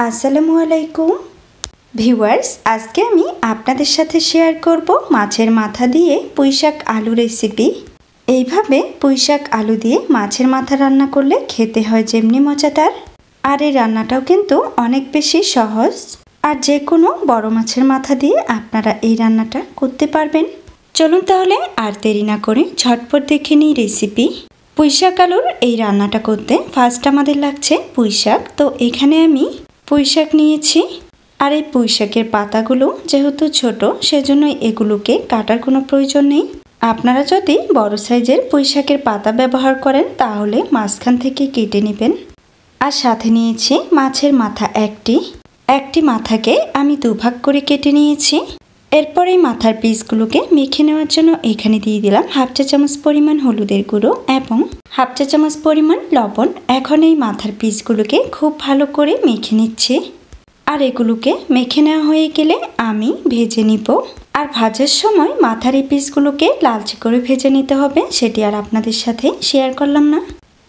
আসসালামু আলাইকুম ভিউয়ার্স, আজকে আমি আপনাদের সাথে শেয়ার করব মাছের মাথা দিয়ে পুঁইশাক আলু রেসিপি। এইভাবে পুঁইশাক আলু দিয়ে মাছের মাথা রান্না করলে খেতে হয় যেমনি মজাদার, আর এই রান্নাটাও কিন্তু অনেক বেশি সহজ। আর যে কোনো বড় মাছের মাথা দিয়ে আপনারা এই রান্নাটা করতে পারবেন। চলুন তাহলে আর দেরি না করে ঝটপট দেখে নিই রেসিপি। পুঁইশাক আলুর এই রান্নাটা করতে ফার্স্ট আমাদের লাগছে পুঁইশাক। তো এখানে আমি পুঁইশাক নিয়েছি, আর এই পুঁইশাকের পাতাগুলো যেহেতু ছোট সেজন্য এগুলোকে কাটার কোনো প্রয়োজন নেই। আপনারা যদি বড় সাইজের পুঁইশাকের পাতা ব্যবহার করেন তাহলে মাঝখান থেকে কেটে নেবেন। আর সাথে নিয়েছি মাছের মাথা একটি মাথাকে আমি দুভাগ করে কেটে নিয়েছি। এরপর এই মাথার পিসগুলোকে মেখে নেওয়ার জন্য এখানে দিয়ে দিলাম হাফ চা চামচ পরিমাণ হলুদের গুঁড়ো এবং হাফ চা চামচ পরিমাণ লবণ। এখন এই মাথার পিসগুলোকে খুব ভালো করে মেখে নিচ্ছি। আর এগুলোকে মেখে নেওয়া হয়ে গেলে আমি ভেজে নিব। আর ভাজার সময় মাথার এই পিসগুলোকে লালচে করে ভেজে নিতে হবে, সেটি আর আপনাদের সাথে শেয়ার করলাম না।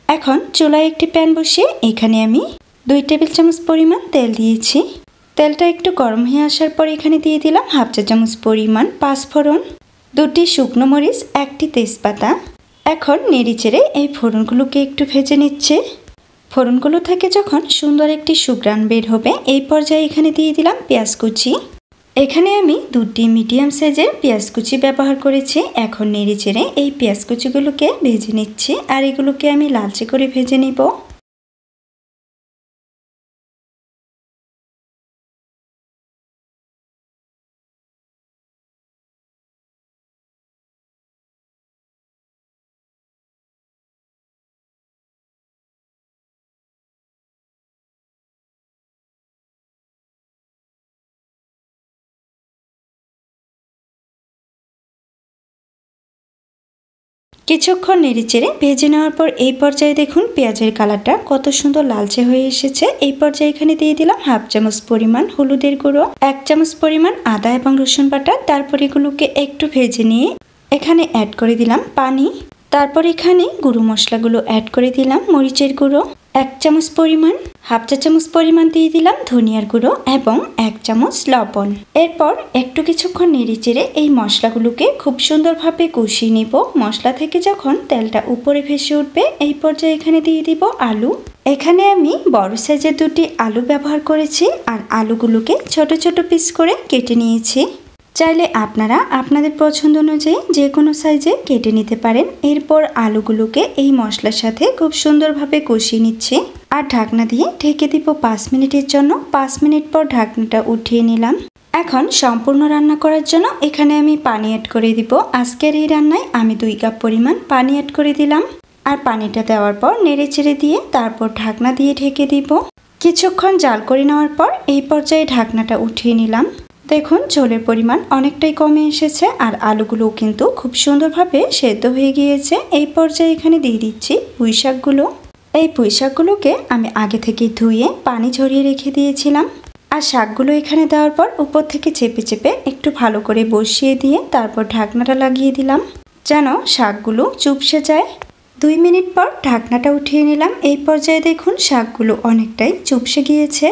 এখন চুলায় একটি প্যান বসিয়ে এখানে আমি 2 টেবিল চামচ পরিমাণ তেল দিয়েছি। তেলটা একটু গরম হয়ে আসার পর এখানে দিয়ে দিলাম হাফ চা চামচ পরিমাণ পাঁচফোড়ন, 2টি শুকনো মরিচ, 1টি তেজপাতা। এখন নেড়েচেড়ে এই ফোড়নগুলোকে একটু ভেজে নিচ্ছে। ফোড়নগুলো থেকে যখন সুন্দর একটি সুঘ্রাণ বের হবে এই পর্যায়ে এখানে দিয়ে দিলাম পেঁয়াজ কুচি। এখানে আমি 2টি মিডিয়াম সাইজের পেঁয়াজ কুচি ব্যবহার করেছি। এখন নেড়েচেড়ে এই পেঁয়াজ কুচিগুলোকে ভেজে নিচ্ছি, আর এগুলোকে আমি লালচে করে ভেজে নিব। কিছুক্ষণ নেড়েচেড়ে ভেজে নেওয়ার পর এই পর্যায়ে দেখুন পেঁয়াজের কালারটা কত সুন্দর লালচে হয়ে এসেছে। এই পর্যায়ে এখানে দিয়ে দিলাম হাফ চামচ পরিমাণ হলুদের গুঁড়ো, 1 চামচ পরিমাণ আদা এবং রসুন বাটা। তারপর এগুলোকে একটু ভেজে নিয়ে এখানে অ্যাড করে দিলাম পানি। তারপর এখানে গুঁড়ো মশলাগুলো অ্যাড করে দিলাম মরিচের গুঁড়ো 1 চামচ পরিমাণ, হাফ চা চামচ পরিমাণ দিয়ে দিলাম ধনিয়ার গুঁড়ো এবং 1 চামচ লবণ। এরপর একটু কিছুক্ষণ নেড়েচেড়ে এই মশলাগুলোকে খুব সুন্দরভাবে কষিয়ে নিব। মশলা থেকে যখন তেলটা উপরে ভেসে উঠবে এই পর্যায়ে এখানে দিয়ে দিব আলু। এখানে আমি বড় সাইজের 2টি আলু ব্যবহার করেছি, আর আলুগুলোকে ছোট ছোট পিস করে কেটে নিয়েছি। চাইলে আপনারা আপনাদের পছন্দ অনুযায়ী যে কোনো সাইজে কেটে নিতে পারেন। এরপর আলুগুলোকে এই মশলার সাথে খুব সুন্দরভাবে কষিয়ে নিচ্ছি, আর ঢাকনা দিয়ে ঢেকে দিব 5 মিনিটের জন্য। 5 মিনিট পর ঢাকনাটা উঠিয়ে নিলাম। এখন সম্পূর্ণ রান্না করার জন্য এখানে আমি পানি অ্যাড করে দিব। আজকের এই রান্নায় আমি 2 কাপ পরিমাণ পানি অ্যাড করে দিলাম। আর পানিটা দেওয়ার পর নেড়েচেড়ে দিয়ে তারপর ঢাকনা দিয়ে ঢেকে দিব। কিছুক্ষণ জাল করে নেওয়ার পর এই পর্যায়ে ঢাকনাটা উঠিয়ে নিলাম। দেখুন ঝোলের পরিমাণ অনেকটাই কমে এসেছে, আর আলুগুলোও কিন্তু খুব সুন্দরভাবে সেদ্ধ হয়ে গিয়েছে। এই পর্যায়ে এখানে দিয়ে দিচ্ছি পুঁইশাকগুলো। এই পুঁইশাকগুলোকে আমি আগে থেকে ধুয়ে পানি ঝরিয়ে রেখে দিয়েছিলাম। আর শাকগুলো এখানে দেওয়ার পর উপর থেকে চেপে চেপে একটু ভালো করে বসিয়ে দিয়ে তারপর ঢাকনাটা লাগিয়ে দিলাম যেন শাকগুলো চুপসে যায়। 2 মিনিট পর ঢাকনাটা উঠিয়ে নিলাম। এই পর্যায়ে দেখুন শাকগুলো অনেকটাই চুপসে গিয়েছে।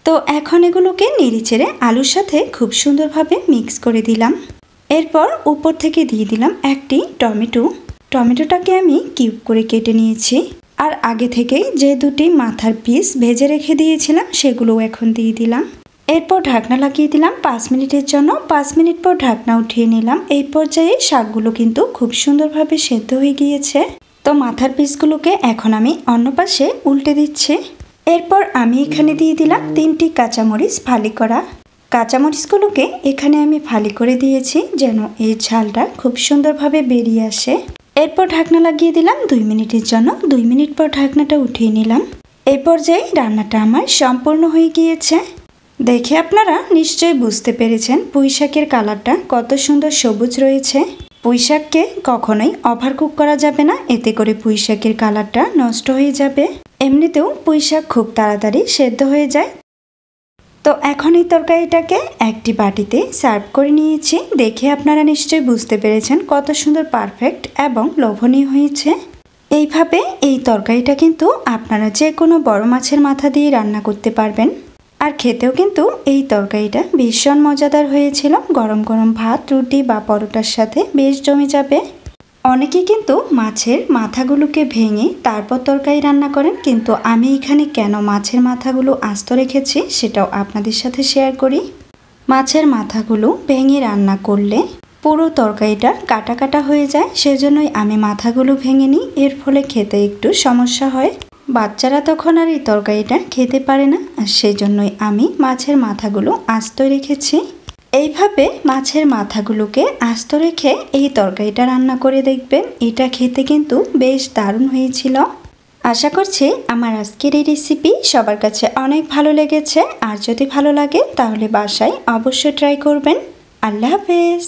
তো এখন এগুলোকে নেড়েচেড়ে আলুর সাথে খুব সুন্দরভাবে মিক্স করে দিলাম। এরপর উপর থেকে দিয়ে দিলাম একটি টমেটোটাকে আমি কিউব করে কেটে নিয়েছি। আর আগে থেকেই যে 2টি মাথার পিস ভেজে রেখে দিয়েছিলাম সেগুলোও এখন দিয়ে দিলাম। এরপর ঢাকনা লাগিয়ে দিলাম 5 মিনিটের জন্য। 5 মিনিট পর ঢাকনা উঠিয়ে নিলাম। এই পর্যায়ে শাকগুলো কিন্তু খুব সুন্দরভাবে সেদ্ধ হয়ে গিয়েছে। তো মাথার পিসগুলোকে এখন আমি অন্য পাশে উল্টে দিচ্ছি। এরপর আমি এখানে দিয়ে দিলাম 3টি কাঁচামরিচ ফালি করা। কাঁচামরিচগুলোকে এখানে আমি ফালি করে দিয়েছি যেন এই ঝালটা খুব সুন্দরভাবে বেরিয়ে আসে। এরপর ঢাকনা লাগিয়ে দিলাম 2 মিনিটের জন্য। 2 মিনিট পর ঢাকনাটা উঠিয়ে নিলাম। এই পর্যায়ে রান্নাটা আমার সম্পূর্ণ হয়ে গিয়েছে। দেখে আপনারা নিশ্চয়ই বুঝতে পেরেছেন পুঁইশাকের কালারটা কত সুন্দর সবুজ রয়েছে। পুঁইশাককে কখনোই ওভারকুক করা যাবে না, এতে করে পুঁইশাকের কালারটা নষ্ট হয়ে যাবে। এমনিতেও পুঁইশাক খুব তাড়াতাড়ি সেদ্ধ হয়ে যায়। তো এখন এই তরকারিটাকে একটি বাটিতে সার্ভ করে নিয়েছি। দেখে আপনারা নিশ্চয়ই বুঝতে পেরেছেন কত সুন্দর পারফেক্ট এবং লোভনীয় হয়েছে। এইভাবে এই তরকারিটা কিন্তু আপনারা যে কোনো বড় মাছের মাথা দিয়ে রান্না করতে পারবেন। আর খেতেও কিন্তু এই তরকারিটা ভীষণ মজাদার হয়েছিল। গরম গরম ভাত, রুটি বা পরোটার সাথে বেশ জমে যাবে। অনেকে কিন্তু মাছের মাথাগুলোকে ভেঙে তারপর তরকারি রান্না করেন, কিন্তু আমি এখানে কেন মাছের মাথাগুলো আস্ত রেখেছি সেটাও আপনাদের সাথে শেয়ার করি। মাছের মাথাগুলো ভেঙে রান্না করলে পুরো তরকারিটা কাটা কাটা হয়ে যায়, সেজন্যই আমি মাথাগুলো ভেঙে নিই। এর ফলে খেতে একটু সমস্যা হয়, বাচ্চারা তখন আর এই তরকারিটা খেতে পারে না, আর সেজন্যই আমি মাছের মাথাগুলো আস্ত রেখেছি। এইভাবে মাছের মাথাগুলোকে আস্ত রেখে এই তরকারিটা রান্না করে দেখবেন, এটা খেতে কিন্তু বেশ দারুণ হয়েছিল। আশা করছি আমার আজকের এই রেসিপি সবার কাছে অনেক ভালো লেগেছে। আর যদি ভালো লাগে তাহলে বাসায় অবশ্যই ট্রাই করবেন। আল্লাহ হাফেজ।